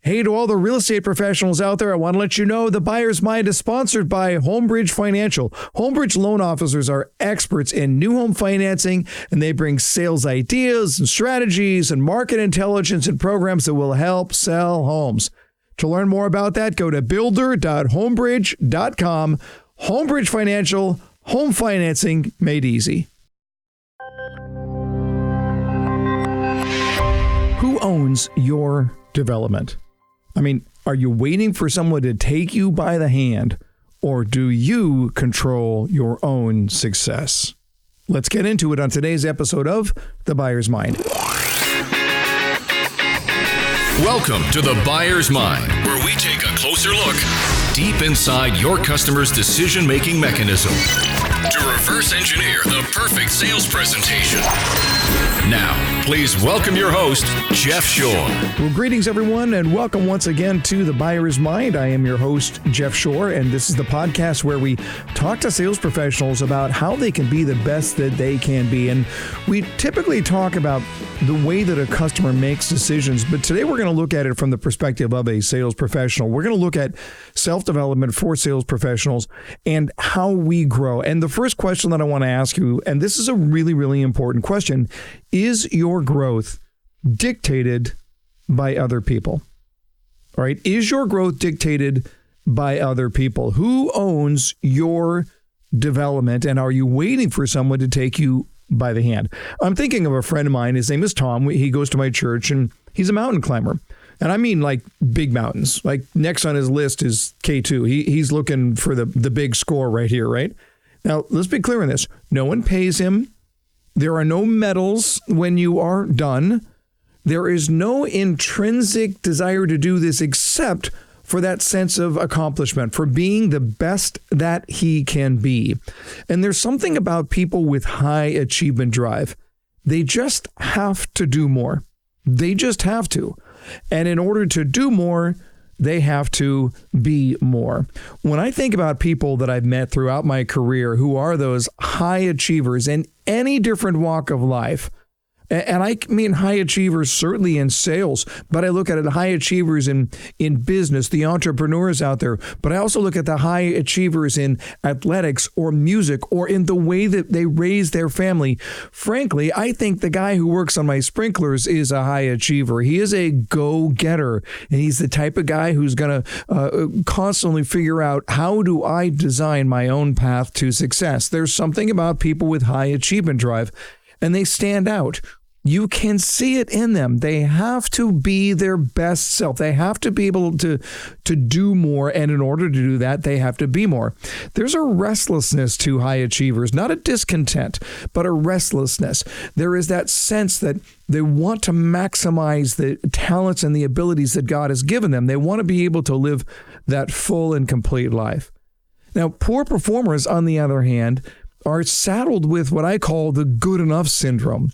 Hey, to all the real estate professionals out there, I want to let you know the Buyer's Mind is sponsored by Homebridge Financial. Homebridge loan officers are experts in new home financing, and they bring sales ideas and strategies and market intelligence and programs that will help sell homes. To learn more about that, go to builder.homebridge.com. Homebridge Financial, home financing made easy. Who owns your development? I mean, are you waiting for someone to take you by the hand, or do you control your own success? Let's get into it on today's episode of The Buyer's Mind. Welcome to The Buyer's Mind, where we take a closer look deep inside your customer's decision-making mechanism to reverse engineer the perfect sales presentation. Now, please welcome your host, Jeff Shore. Well, greetings, everyone, and welcome once again to The Buyer's Mind. I am your host, Jeff Shore, and this is the podcast where we talk to sales professionals about how they can be the best that they can be. And we typically talk about the way that a customer makes decisions, but today we're going to look at it from the perspective of a sales professional. We're going to look at self-development for sales professionals and how we grow. And the first question that I want to ask you, and this is a really, really important question, is your growth dictated by other people? All right. Is your growth dictated by other people? Who owns your development, and are you waiting for someone to take you by the hand? I'm thinking of a friend of mine. His name is Tom. He goes to my church, and he's a mountain climber. And I mean like big mountains. Like next on his list is K2. He's looking for the big score right here, right? Now, let's be clear on this. No one pays him. There are no medals when you are done. There is no intrinsic desire to do this except for that sense of accomplishment, for being the best that he can be. And there's something about people with high achievement drive. They just have to do more. They just have to. And in order to do more, they have to be more. When I think about people that I've met throughout my career who are those high achievers in any different walk of life, and I mean high achievers certainly in sales, but I look at it high achievers in business, the entrepreneurs out there, but I also look at the high achievers in athletics or music or in the way that they raise their family. Frankly, I think the guy who works on my sprinklers is a high achiever. He is a go-getter, and he's the type of guy who's going to constantly figure out, how do I design my own path to success? There's something about people with high achievement drive, and they stand out. You can see it in them. They have to be their best self. They have to be able to do more. And in order to do that, they have to be more. There's a restlessness to high achievers, not a discontent, but a restlessness. There is that sense that they want to maximize the talents and the abilities that God has given them. They want to be able to live that full and complete life. Now, poor performers, on the other hand, are saddled with what I call the good enough syndrome.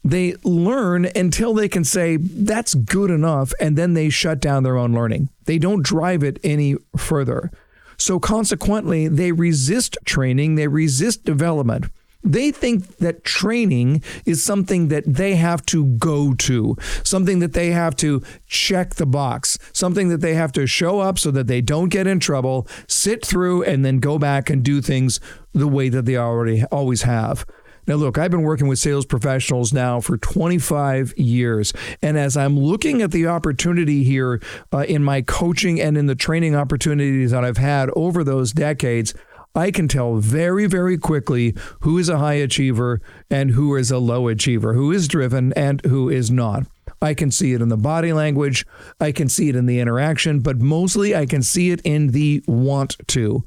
They learn until they can say, that's good enough, and then they shut down their own learning. They don't drive it any further. So consequently, they resist training, they resist development. They think that training is something that they have to go to, something that they have to check the box, something that they have to show up so that they don't get in trouble, sit through, and then go back and do things the way that they always have. Now, look, I've been working with sales professionals now for 25 years. And as I'm looking at the opportunity here in my coaching and in the training opportunities that I've had over those decades, I can tell very, very quickly who is a high achiever and who is a low achiever, who is driven and who is not. I can see it in the body language. I can see it in the interaction, but mostly I can see it in the want to.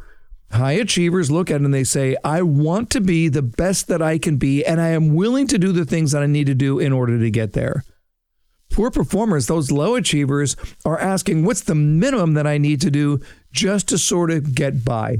High achievers look at it and they say, I want to be the best that I can be, and I am willing to do the things that I need to do in order to get there. Poor performers, those low achievers, are asking, what's the minimum that I need to do just to sort of get by?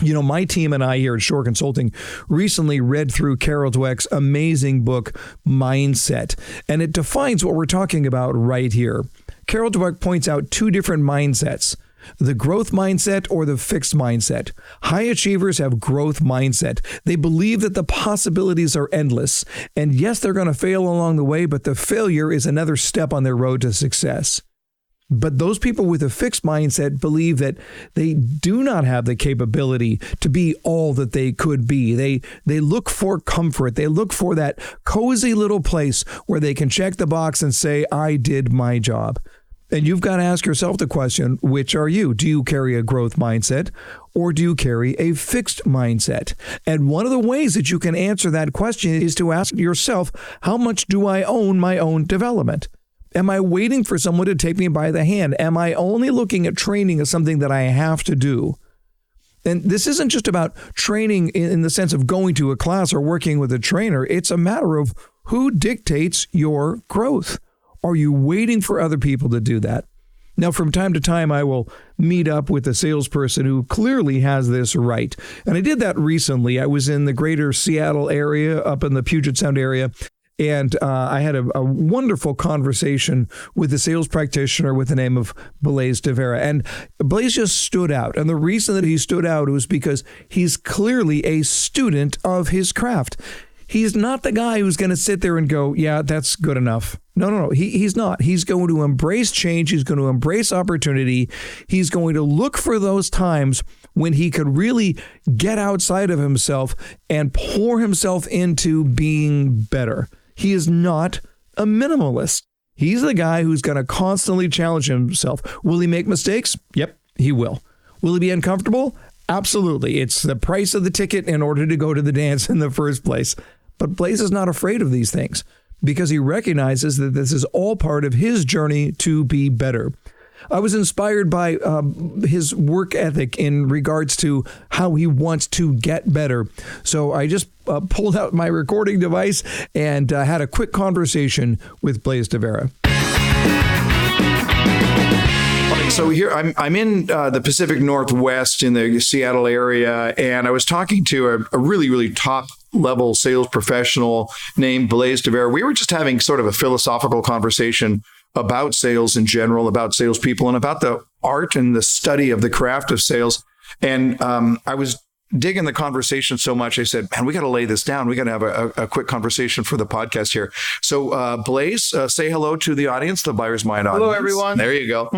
You know, my team and I here at Shore Consulting recently read through Carol Dweck's amazing book, Mindset, and it defines what we're talking about right here. Carol Dweck points out two different mindsets. The growth mindset or the fixed mindset. High achievers have growth mindset. They believe that the possibilities are endless. And yes, they're going to fail along the way, but the failure is another step on their road to success. But those people with a fixed mindset believe that they do not have the capability to be all that they could be. They look for comfort. They look for that cozy little place where they can check the box and say, I did my job. And you've got to ask yourself the question, which are you? Do you carry a growth mindset or do you carry a fixed mindset? And one of the ways that you can answer that question is to ask yourself, how much do I own my own development? Am I waiting for someone to take me by the hand? Am I only looking at training as something that I have to do? And this isn't just about training in the sense of going to a class or working with a trainer. It's a matter of who dictates your growth. Are you waiting for other people to do that? Now, from time to time, I will meet up with a salesperson who clearly has this right. And I did that recently. I was in the greater Seattle area, up in the Puget Sound area. And I had a wonderful conversation with a sales practitioner with the name of Blaise Devera. And Blaise just stood out. And the reason that he stood out was because he's clearly a student of his craft. He's not the guy who's going to sit there and go, yeah, that's good enough. No. He's not. He's going to embrace change. He's going to embrace opportunity. He's going to look for those times when he could really get outside of himself and pour himself into being better. He is not a minimalist. He's the guy who's going to constantly challenge himself. Will he make mistakes? Yep, he will. Will he be uncomfortable? Absolutely. It's the price of the ticket in order to go to the dance in the first place. But Blaise is not afraid of these things because he recognizes that this is all part of his journey to be better. I was inspired by his work ethic in regards to how he wants to get better. So I just pulled out my recording device and had a quick conversation with Blaise Devera. So here I'm in the Pacific Northwest in the Seattle area, and I was talking to a really, really top level sales professional named Blaise Devera. We were just having sort of a philosophical conversation about sales in general, about salespeople, and about the art and the study of the craft of sales. And I was digging the conversation so much, I said, man, we got to lay this down. We got to have a quick conversation for the podcast here. So Blaise, say hello to the audience, the Buyer's Mind audience. Hello, everyone. There you go.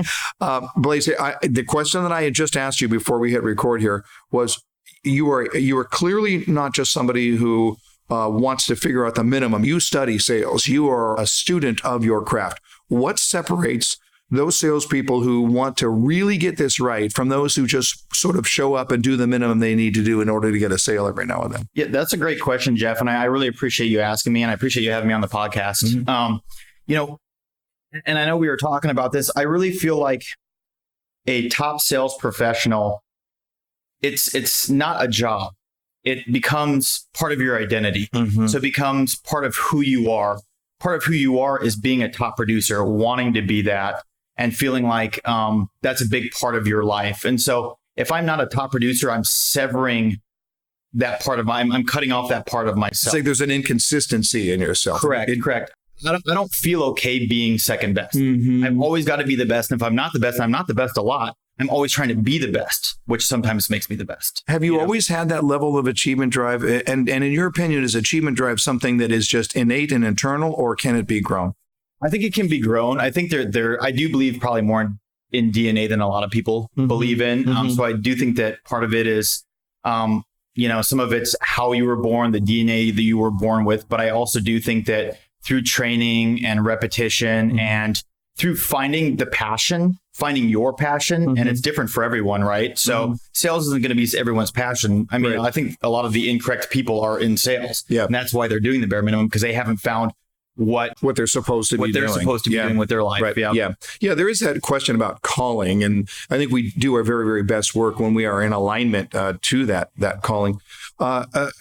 Blaise, the question that I had just asked you before we hit record here was, you are clearly not just somebody who wants to figure out the minimum. You study sales. You are a student of your craft. What separates those salespeople who want to really get this right from those who just sort of show up and do the minimum they need to do in order to get a sale every now and then? Yeah, that's a great question, Jeff. And I really appreciate you asking me, and I appreciate you having me on the podcast. Mm-hmm. And I know we were talking about this. I really feel like a top sales professional, it's not a job. It becomes part of your identity. Mm-hmm. So it becomes part of who you are. Part of who you are is being a top producer, wanting to be that, and feeling like that's a big part of your life. And so if I'm not a top producer, I'm severing that part of I'm cutting off that part of myself. It's like there's an inconsistency in yourself. Correct. I don't feel okay being second best. Mm-hmm. I've always got to be the best. And if I'm not the best, I'm not the best a lot. I'm always trying to be the best, which sometimes makes me the best. Have you always had that level of achievement drive? And in your opinion, is achievement drive something that is just innate and internal, or can it be grown? I think it can be grown. I think I do believe probably more in DNA than a lot of people believe in. Mm-hmm. So I do think that part of it is, some of it's how you were born, the DNA that you were born with. But I also do think that through training and repetition and through finding your passion, and it's different for everyone, right? So sales isn't going to be everyone's passion. I mean, right. I think a lot of the incorrect people are in sales. Yeah. And that's why they're doing the bare minimum, because they haven't found what they're supposed to be doing with their life. Right. Yeah. There is that question about calling. And I think we do our very, very best work when we are in alignment to that calling.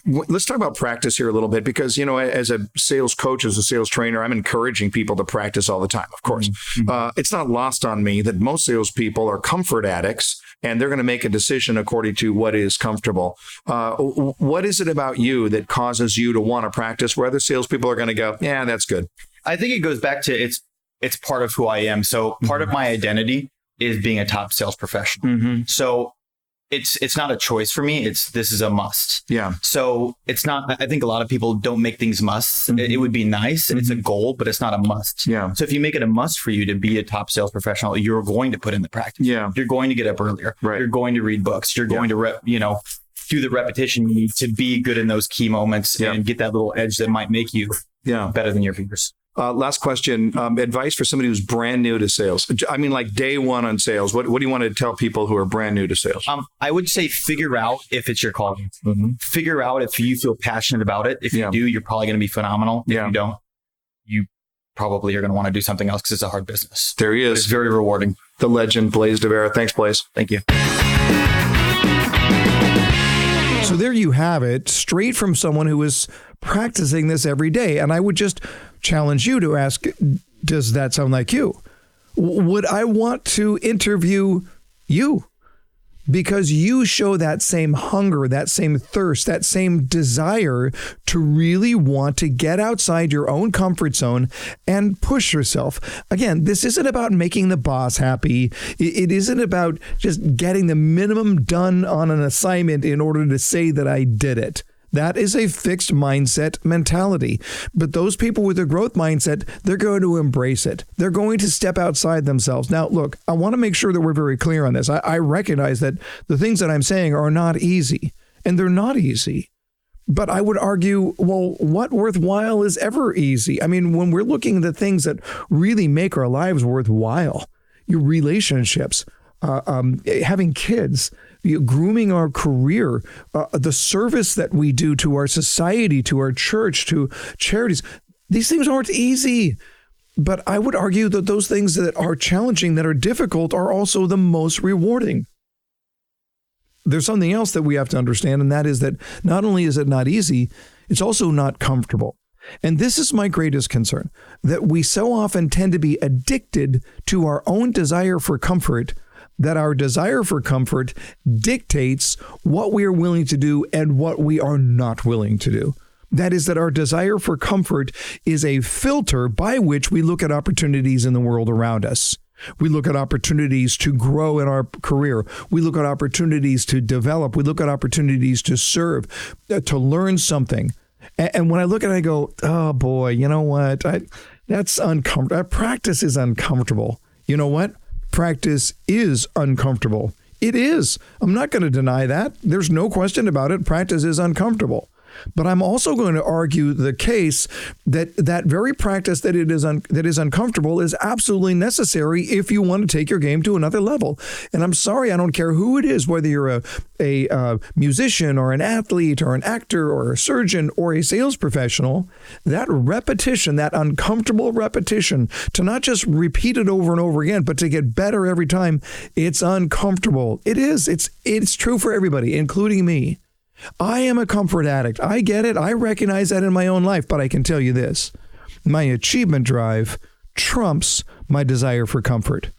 Let's talk about practice here a little bit, because, as a sales coach, as a sales trainer, I'm encouraging people to practice all the time, of course. Mm-hmm. It's not lost on me that most salespeople are comfort addicts, and they're going to make a decision according to what is comfortable. What is it about you that causes you to want to practice where other salespeople are going to go, yeah, that's good? I think it goes back to it's part of who I am. So part of my identity is being a top sales professional. Mm-hmm. So it's not a choice for me. This is a must. Yeah. So it's not, I think a lot of people don't make things musts. It would be nice. It's a goal, but it's not a must. Yeah. So if you make it a must for you to be a top sales professional, you're going to put in the practice. Yeah. You're going to get up earlier. Right. You're going to read books. You're going to, do the repetition you need to be good in those key moments and get that little edge that might make you better than your peers. Last question, advice for somebody who's brand new to sales. I mean, like day one on sales. What do you want to tell people who are brand new to sales? I would say figure out if it's your calling. Figure out if you feel passionate about it. If you do, you're probably going to be phenomenal. If you don't, you probably are going to want to do something else because it's a hard business. There he is. But it's very rewarding. The legend, Blaise Devera. Thanks, Blaise. Thank you. So there you have it, straight from someone who is practicing this every day. And I would just challenge you to ask, does that sound like you? Would I want to interview you? Because you show that same hunger, that same thirst, that same desire to really want to get outside your own comfort zone and push yourself. Again, this isn't about making the boss happy. It isn't about just getting the minimum done on an assignment in order to say that I did it. That is a fixed mindset mentality. But those people with a growth mindset, they're going to embrace it. They're going to step outside themselves. Now, look, I want to make sure that we're very clear on this. I recognize that the things that I'm saying are not easy, and they're not easy. But I would argue, well, what worthwhile is ever easy? I mean, when we're looking at the things that really make our lives worthwhile, your relationships, having kids, grooming our career, the service that we do to our society, to our church, to charities. These things aren't easy. But I would argue that those things that are challenging, that are difficult, are also the most rewarding. There's something else that we have to understand, and that is that not only is it not easy, it's also not comfortable. And this is my greatest concern, that we so often tend to be addicted to our own desire for comfort, that our desire for comfort dictates what we are willing to do and what we are not willing to do. That is, that our desire for comfort is a filter by which we look at opportunities in the world around us. We look at opportunities to grow in our career. We look at opportunities to develop. We look at opportunities to serve, to learn something. And when I look at it, I go, oh boy, you know what? That's uncomfortable. Practice is uncomfortable. You know what? Practice is uncomfortable. It is. I'm not going to deny that. There's no question about it. Practice is uncomfortable. But I'm also going to argue the case that that very practice that is uncomfortable is absolutely necessary if you want to take your game to another level. And I'm sorry, I don't care who it is, whether you're a musician or an athlete or an actor or a surgeon or a sales professional, that repetition, that uncomfortable repetition, to not just repeat it over and over again, but to get better every time, it's uncomfortable. It is. It's true for everybody, including me. I am a comfort addict. I get it. I recognize that in my own life, but I can tell you this. My achievement drive trumps my desire for comfort.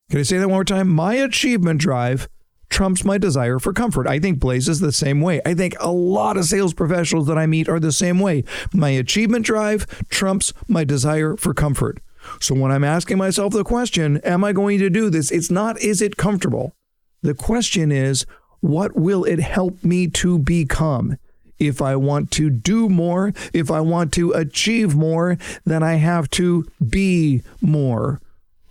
Can I say that one more time? My achievement drive trumps my desire for comfort. I think Blaise is the same way. I think a lot of sales professionals that I meet are the same way. My achievement drive trumps my desire for comfort. So when I'm asking myself the question, am I going to do this? It's not, is it comfortable? The question is, what will it help me to become? If I want to do more, if I want to achieve more, then I have to be more.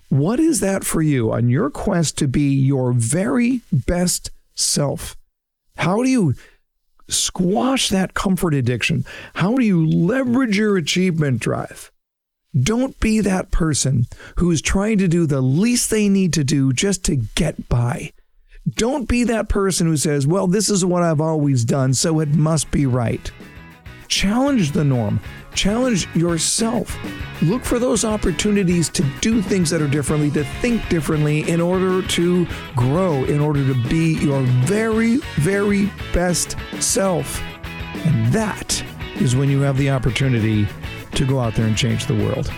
What is that for you on your quest to be your very best self? How do you squash that comfort addiction? How do you leverage your achievement drive? Don't be that person who's trying to do the least they need to do just to get by. Don't be that person who says, well, this is what I've always done, so it must be right. Challenge the norm. Challenge yourself. Look for those opportunities to do things that are differently, to think differently in order to grow, in order to be your very, very best self. And that is when you have the opportunity to go out there and change the world.